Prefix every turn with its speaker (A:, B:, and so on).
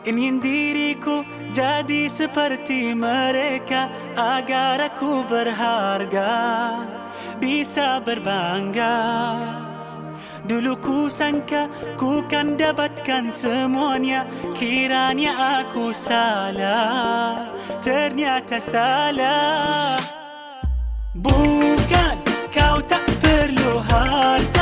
A: Ingin diriku jadi seperti mereka, agar aku berharga, bisa berbangga. Dulu ku sangka ku kan dapatkan semuanya, kiranya aku salah, ternyata salah. Bukan kau tak perlu harta,